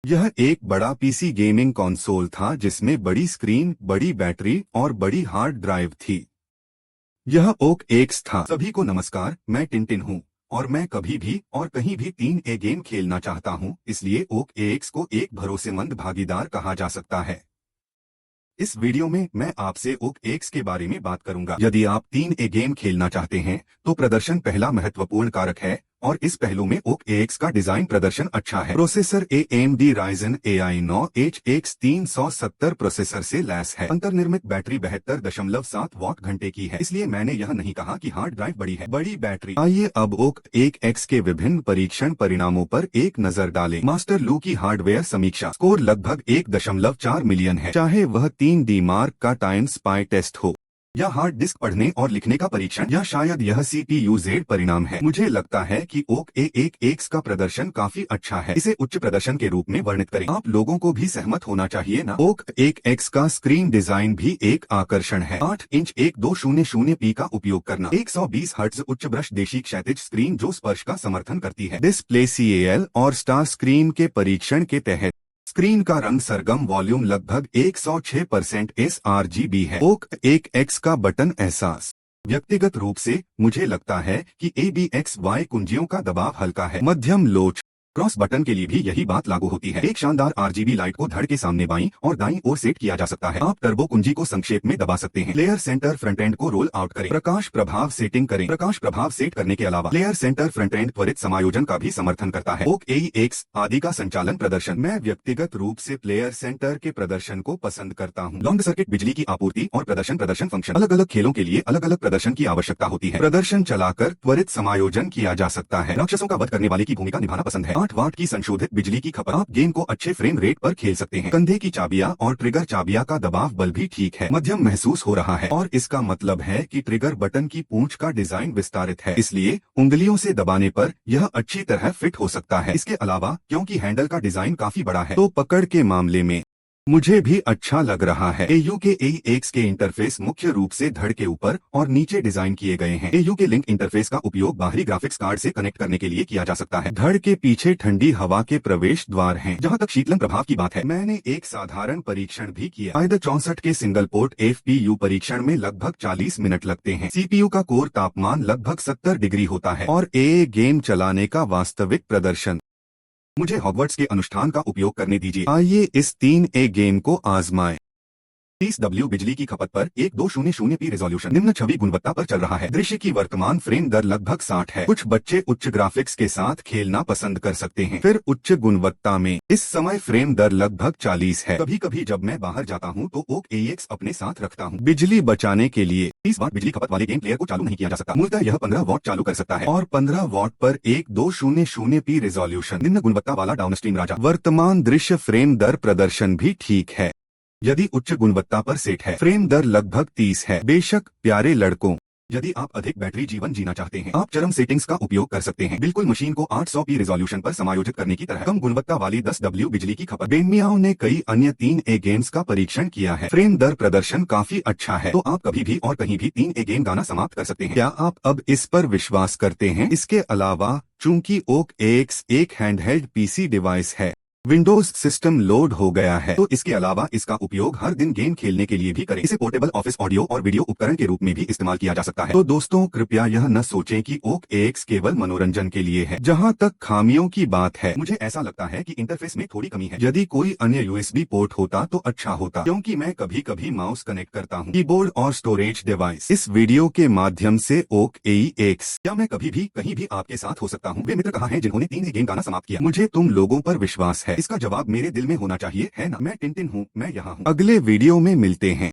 यह एक बड़ा पीसी गेमिंग कंसोल था जिसमें बड़ी स्क्रीन, बड़ी बैटरी और बड़ी हार्ड ड्राइव थी। यह ओक एक्स था। सभी को नमस्कार, मैं टिनटिन हूँ और मैं कभी भी और कहीं भी 3A गेम खेलना चाहता हूँ, इसलिए ओक एक्स को एक भरोसेमंद भागीदार कहा जा सकता है। इस वीडियो में मैं आपसे ओक एक्स के बारे में बात करूंगा। यदि आप 3A गेम खेलना चाहते हैं तो प्रदर्शन पहला महत्वपूर्ण कारक है और इस पहलू में ओक एक्स का डिजाइन प्रदर्शन अच्छा है। Processor AMD Ryzen AI 9HX 370 processor से लैस है। अंतर्निर्मित बैटरी 72.7 वॉट घंटे की है, इसलिए मैंने यह नहीं कहा कि हार्ड ड्राइव बड़ी है। बड़ी बैटरी। आइए अब ओक एक्स के विभिन्न परीक्षण परिणामों पर एक नजर डालें। मास्टर लू की हार्डवेयर समीक्षा स्कोर लगभग 1.4 मिलियन है, चाहे वह 3D मार्क का टाइम स्पाई टेस्ट हो या हार्ड डिस्क पढ़ने और लिखने का परीक्षण या शायद यह CPU Z परिणाम है। मुझे लगता है कि ओक एक्स का प्रदर्शन काफी अच्छा है। इसे उच्च प्रदर्शन के रूप में वर्णित करें। आप लोगों को भी सहमत होना चाहिए ना। ओक एक्स का स्क्रीन डिजाइन भी एक आकर्षण है। 8 इंच 1200p का उपयोग करना, 120 हर्ट्ज उच्च ब्रश देशी क्षैतिज स्क्रीन जो स्पर्श का समर्थन करती है। डिस्प्ले CAL और स्टार स्क्रीन के परीक्षण के तहत स्क्रीन का रंग सरगम वॉल्यूम लगभग 106% sRGB है। ओक एक्स का बटन एहसास। व्यक्तिगत रूप से मुझे लगता है कि ABXY कुंजियों का दबाव हल्का है। मध्यम लोच। क्रॉस बटन के लिए भी यही बात लागू होती है। एक शानदार RGB लाइट को धड़ के सामने बाईं और दाईं ओर सेट किया जा सकता है। आप टर्बो कुंजी को संक्षेप में दबा सकते हैं। प्लेयर सेंटर फ्रंट एंड को रोल आउट करें। प्रकाश प्रभाव सेटिंग करें। प्रकाश प्रभाव सेट करने के अलावा प्लेयर सेंटर फ्रंट एंड त्वरित समायोजन का भी समर्थन करता है। ओक एक्स आदि का संचालन प्रदर्शन। मैं व्यक्तिगत रूप से प्लेयर सेंटर के प्रदर्शन को पसंद करता हूँ। लॉन्ग सर्किट बिजली की आपूर्ति और प्रदर्शन फंक्शन। अलग अलग खेलों के लिए अलग अलग प्रदर्शन की आवश्यकता होती है। प्रदर्शन चलाकर त्वरित समायोजन किया जा सकता है। राक्षसों का वध करने वाले की भूमिका निभाना पसंद है। 8 वाट की संशोधित बिजली की खपत। आप गेम को अच्छे फ्रेम रेट पर खेल सकते हैं। कंधे की चाबियां और ट्रिगर चाबियां का दबाव बल भी ठीक है। मध्यम महसूस हो रहा है और इसका मतलब है कि ट्रिगर बटन की पूंछ का डिजाइन विस्तारित है, इसलिए उंगलियों से दबाने पर यह अच्छी तरह फिट हो सकता है। इसके अलावा क्योंकि हैंडल का डिजाइन काफी बड़ा है तो पकड़ के मामले में मुझे भी अच्छा लग रहा है। AU के एक्स के इंटरफेस मुख्य रूप से धड़ के ऊपर और नीचे डिजाइन किए गए हैं। AU के लिंक इंटरफेस का उपयोग बाहरी ग्राफिक्स कार्ड से कनेक्ट करने के लिए किया जा सकता है। धड़ के पीछे ठंडी हवा के प्रवेश द्वार हैं। जहां तक शीतलन प्रभाव की बात है, मैंने एक साधारण परीक्षण भी किया। आयत 64 के सिंगल पोर्ट FPU परीक्षण में लगभग 40 मिनट लगते हैं। CPU का कोर तापमान लगभग 70 डिग्री होता है और गेम चलाने का वास्तविक प्रदर्शन। मुझे हॉगवर्ट्स के अनुष्ठान का उपयोग करने दीजिए। आइए इस 3A गेम को आजमाएं। 30W बिजली की खपत पर 1200p रेजोल्यूशन। निम्न छवि गुणवत्ता पर चल रहा है। दृश्य की वर्तमान फ्रेम दर लगभग 60 है। कुछ बच्चे उच्च ग्राफिक्स के साथ खेलना पसंद कर सकते हैं। फिर उच्च गुणवत्ता में इस समय फ्रेम दर लगभग 40 है। कभी कभी जब मैं बाहर जाता हूं तो ओक एक्स अपने साथ रखता हूं। बिजली बचाने के लिए 30 वाट बिजली खपत वाले गेम प्लेयर को चालू नहीं किया जा सकता। मूलतः यह 15 वॉट चालू कर सकता है और 15 वॉट पर 1200p रेजोल्यूशन। निम्न गुणवत्ता वाला डाउनस्ट्रीम राजा। वर्तमान दृश्य फ्रेम दर प्रदर्शन भी ठीक है। यदि उच्च गुणवत्ता पर सेट है, फ्रेम दर लगभग 30 है। बेशक प्यारे लड़कों, यदि आप अधिक बैटरी जीवन जीना चाहते हैं, आप चरम सेटिंग्स का उपयोग कर सकते हैं। बिल्कुल मशीन को 800p रेजोल्यूशन पर समायोजित करने की तरह। कम गुणवत्ता वाली 10W बिजली की खपत। बेनमियाओ ने कई अन्य 3A गेम्स का परीक्षण किया है। फ्रेम दर प्रदर्शन काफी अच्छा है, तो आप कभी भी और कहीं भी 3A गेम गाना समाप्त कर सकते हैं। क्या आप अब इस पर विश्वास करते हैं? इसके अलावा चूंकि ओक एक्स एक हैंडहेल्ड PC डिवाइस है, विंडोज सिस्टम लोड हो गया है, तो इसके अलावा इसका उपयोग हर दिन गेम खेलने के लिए भी करें। इसे पोर्टेबल ऑफिस ऑडियो और वीडियो उपकरण के रूप में भी इस्तेमाल किया जा सकता है। तो दोस्तों, कृपया यह न सोचें कि ओक एक्स केवल मनोरंजन के लिए है। जहां तक खामियों की बात है, मुझे ऐसा लगता है कि इंटरफेस में थोड़ी कमी है। यदि कोई अन्य USB पोर्ट होता तो अच्छा होता, क्योंकि मैं कभी कभी माउस कनेक्ट करता हूँ, कीबोर्ड और स्टोरेज डिवाइस। इस वीडियो के माध्यम से ओक एक्स क्या मैं कभी भी कहीं भी आपके साथ हो सकता हूँ? वे मित्र कहाँ हैं जिन्होंने 3A गेम गाना समाप्त किया? मुझे तुम लोगों पर विश्वास है। इसका जवाब मेरे दिल में होना चाहिए, है ना? मैं टिनटिन हूँ, मैं यहाँ हूँ। अगले वीडियो में मिलते हैं।